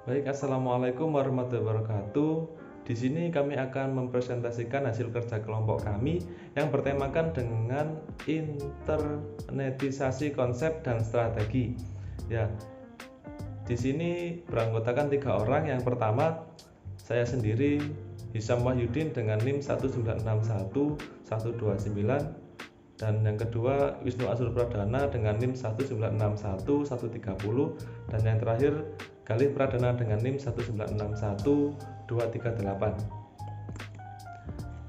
Baik, Assalamualaikum warahmatullahi wabarakatuh. Di sini kami akan mempresentasikan hasil kerja kelompok kami yang bertemakan dengan internetisasi konsep dan strategi. Ya, di sini beranggotakan 3 orang. Yang pertama, saya sendiri Hisam Wahyudin dengan NIM 1961129, dan yang kedua Wisnu Azul Pradana dengan NIM 1961130, dan yang terakhir Galih Pradana dengan NIM 1961238.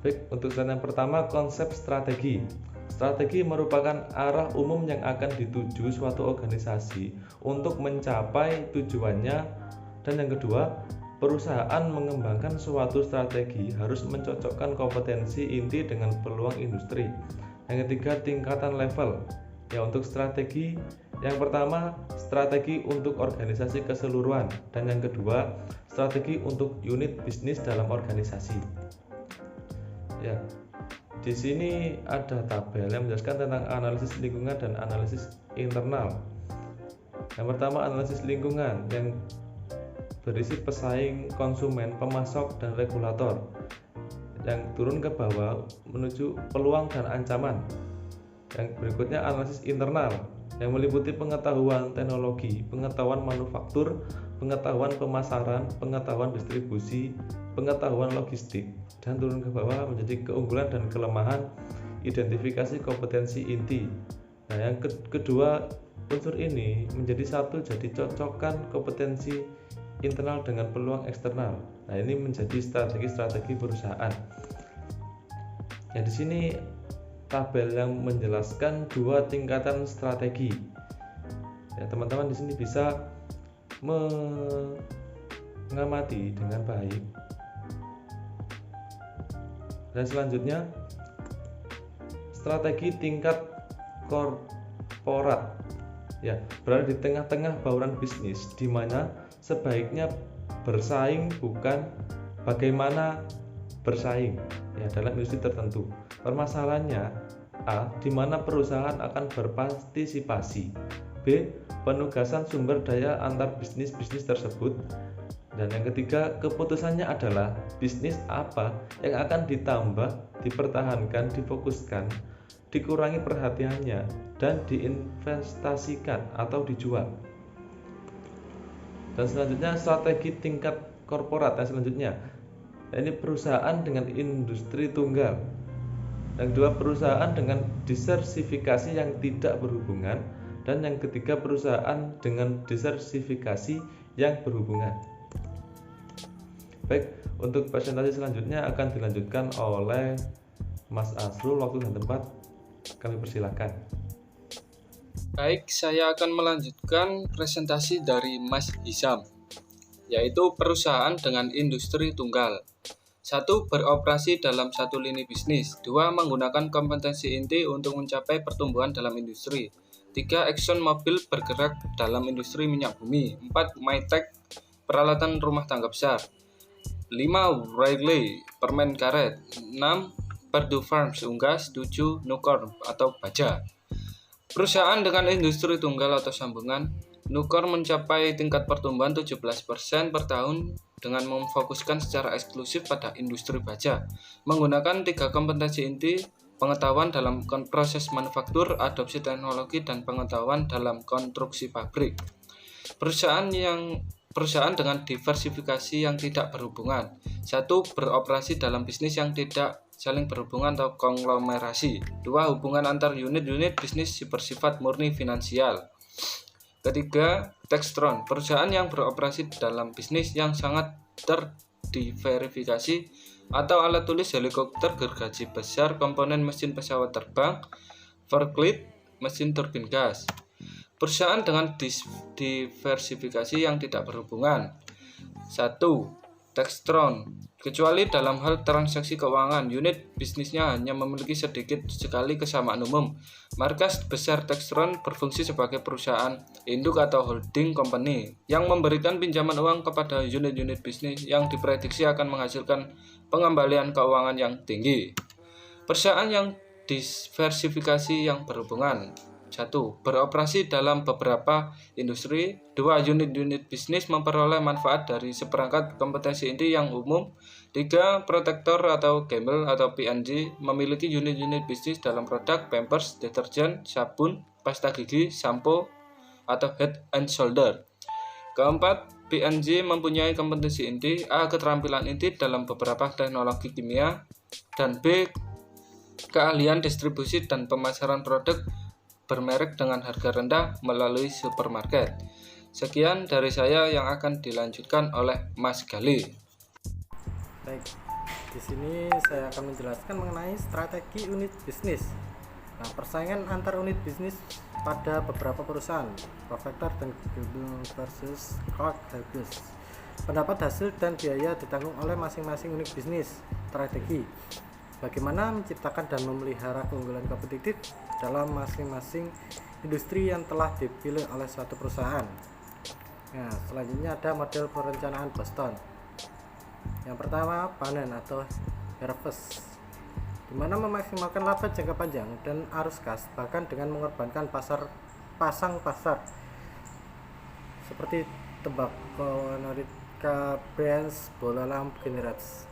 Baik, untuk slide yang pertama, konsep strategi. Strategi merupakan arah umum yang akan dituju suatu organisasi untuk mencapai tujuannya. Dan yang kedua, perusahaan mengembangkan suatu strategi harus mencocokkan kompetensi inti dengan peluang industri. Yang ketiga, tingkatan level. Ya, untuk strategi yang pertama, strategi untuk organisasi keseluruhan, dan yang kedua, strategi untuk unit bisnis dalam organisasi. Ya, di sini ada tabel yang menjelaskan tentang analisis lingkungan dan analisis internal. Yang pertama, analisis lingkungan yang berisi pesaing, konsumen, pemasok, dan regulator. Yang turun ke bawah menuju peluang dan ancaman. Yang berikutnya, analisis internal yang meliputi pengetahuan teknologi, pengetahuan manufaktur, pengetahuan pemasaran, pengetahuan distribusi, pengetahuan logistik, dan turun ke bawah menjadi keunggulan dan kelemahan, identifikasi kompetensi inti. Nah, yang kedua, unsur ini menjadi satu, jadi cocokkan kompetensi internal dengan peluang eksternal. Nah, ini menjadi strategi perusahaan. Ya, di sini tabel yang menjelaskan 2 tingkatan strategi. Ya, teman-teman di sini bisa mengamati dengan baik. Dan selanjutnya, strategi tingkat korporat. Ya, berada di tengah-tengah bauran bisnis, di mana sebaiknya bersaing bukan bagaimana bersaing, ya, dalam industri tertentu. Permasalahannya, A, di mana perusahaan akan berpartisipasi, B, penugasan sumber daya antar bisnis tersebut, dan yang ketiga, keputusannya adalah bisnis apa yang akan ditambah, dipertahankan, difokuskan, dikurangi perhatiannya, dan diinvestasikan atau dijual. Dan selanjutnya, strategi tingkat korporat. Yang selanjutnya, ini perusahaan dengan industri tunggal. Yang kedua, perusahaan dengan diversifikasi yang tidak berhubungan, dan yang ketiga, perusahaan dengan diversifikasi yang berhubungan. Baik, untuk presentasi selanjutnya akan dilanjutkan oleh Mas Asrul. Waktu dan tempat kami persilakan. Baik, saya akan melanjutkan presentasi dari Mas Hisam, yaitu perusahaan dengan industri tunggal. 1. Beroperasi dalam satu lini bisnis. 2. Menggunakan kompetensi inti untuk mencapai pertumbuhan dalam industri. 3. Exxon Mobil bergerak dalam industri minyak bumi. 4. Maytag, peralatan rumah tangga besar. 5. Wrigley, permen karet. 6. Perdue Farms, unggas. 7. Nucor atau baja. Perusahaan dengan industri tunggal atau sambungan. Nucor mencapai tingkat pertumbuhan 17% per tahun dengan memfokuskan secara eksklusif pada industri baja, menggunakan 3 kompetensi inti: pengetahuan dalam proses manufaktur, adopsi teknologi, dan pengetahuan dalam konstruksi pabrik. Perusahaan dengan diversifikasi yang tidak berhubungan. 1. Beroperasi dalam bisnis yang tidak saling berhubungan atau konglomerasi. 2. Hubungan antar unit bisnis bersifat murni finansial. Ketiga, Textron, perusahaan yang beroperasi dalam bisnis yang sangat terdiversifikasi atau alat tulis helikopter gergaji besar, komponen mesin pesawat terbang, forklift, mesin turbin gas. Perusahaan dengan diversifikasi yang tidak berhubungan. 1. Textron, kecuali dalam hal transaksi keuangan, unit bisnisnya hanya memiliki sedikit sekali kesamaan umum. Markas besar Textron berfungsi sebagai perusahaan induk atau holding company yang memberikan pinjaman uang kepada unit-unit bisnis yang diprediksi akan menghasilkan pengembalian keuangan yang tinggi. Perusahaan yang diversifikasi yang berhubungan. 1. Beroperasi dalam beberapa industri. 2. Unit-unit bisnis memperoleh manfaat dari seperangkat kompetensi inti yang umum. 3. Protektor atau gembel atau PNG memiliki unit-unit bisnis dalam produk pampers, deterjen, sabun, pasta gigi, sampo, atau head and shoulder. Keempat, PNG mempunyai kompetensi inti. A. Keterampilan inti dalam beberapa teknologi kimia. Dan B. Keahlian distribusi dan pemasaran produk bermerek dengan harga rendah melalui supermarket. Sekian dari saya yang akan dilanjutkan oleh Mas Gali. Baik, di sini saya akan menjelaskan mengenai strategi unit bisnis. Nah, persaingan antar unit bisnis pada beberapa perusahaan, Profektor dan Gembel versus Clark Hughes. Pendapat hasil dan biaya ditanggung oleh masing-masing unit bisnis. Strategi bagaimana menciptakan dan memelihara keunggulan kompetitif dalam masing-masing industri yang telah dipilih oleh suatu perusahaan. Nah, selanjutnya ada model perencanaan Boston. Yang pertama, panen atau harvest, di mana memaksimalkan laba jangka panjang dan arus kas, bahkan dengan mengorbankan pasang pasar seperti tembakau, Nordica, Brands, bola lampu, Generates.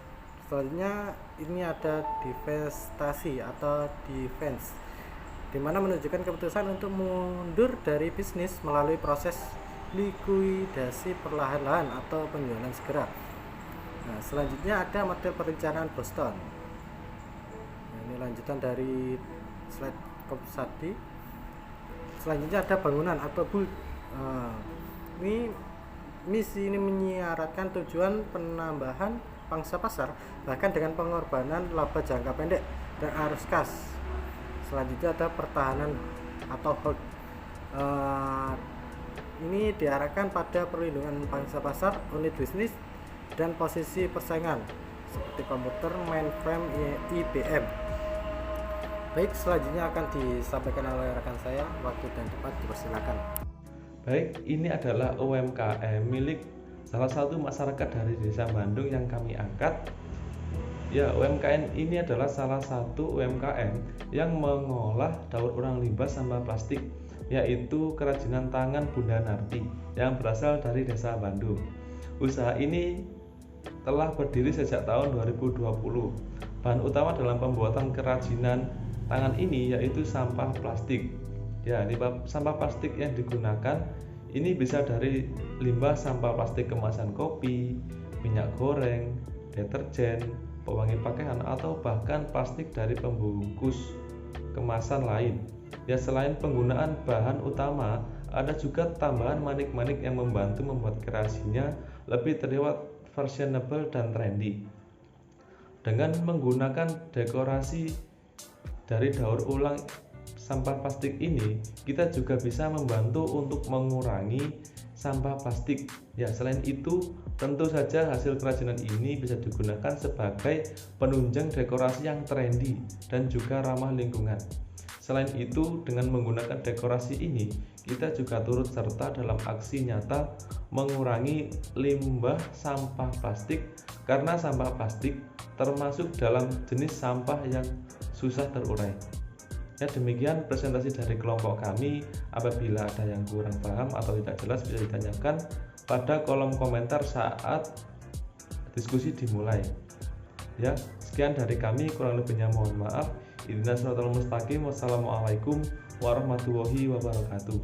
Selanjutnya ini ada divestasi atau defense, di mana menunjukkan keputusan untuk mundur dari bisnis melalui proses likuidasi perlahan-lahan atau penjualan segera. Nah, selanjutnya ada model perencanaan Boston. Nah, ini lanjutan dari slide tadi. Selanjutnya ada bangunan atau build. Ini misi ini menyiaratkan tujuan penambahan pangsa pasar bahkan dengan pengorbanan laba jangka pendek dan arus kas. Selanjutnya ada pertahanan atau hold. Ini diarahkan pada perlindungan pangsa pasar, unit bisnis, dan posisi persaingan seperti komputer, mainframe, IBM. Baik, selanjutnya akan disampaikan oleh rekan saya. Waktu dan tempat dipersilakan. Baik, ini adalah UMKM milik salah satu masyarakat dari Desa Bandung yang kami angkat. Ya, UMKM ini adalah salah satu UMKM yang mengolah daur ulang limbah sampah plastik, yaitu kerajinan tangan Bunda Narti yang berasal dari Desa Bandung. Usaha ini telah berdiri sejak tahun 2020. Bahan utama dalam pembuatan kerajinan tangan ini yaitu sampah plastik. Ya, sampah plastik yang digunakan ini bisa dari limbah sampah plastik kemasan kopi, minyak goreng, deterjen, pewangi pakaian, atau bahkan plastik dari pembungkus kemasan lain. Ya, selain penggunaan bahan utama, ada juga tambahan manik-manik yang membantu membuat kreasinya lebih terlihat fashionable dan trendy. Dengan menggunakan dekorasi dari daur ulang sampah plastik ini, kita juga bisa membantu untuk mengurangi sampah plastik. Ya, selain itu, tentu saja hasil kerajinan ini bisa digunakan sebagai penunjang dekorasi yang trendy dan juga ramah lingkungan. Selain itu, dengan menggunakan dekorasi ini, kita juga turut serta dalam aksi nyata mengurangi limbah sampah plastik, karena sampah plastik termasuk dalam jenis sampah yang susah terurai. Ya, demikian presentasi dari kelompok kami. Apabila ada yang kurang paham atau tidak jelas bisa ditanyakan pada kolom komentar saat diskusi dimulai. Ya, sekian dari kami, kurang lebihnya mohon maaf. Ihdinas siratal mustaqim. Wassalamualaikum warahmatullahi wabarakatuh.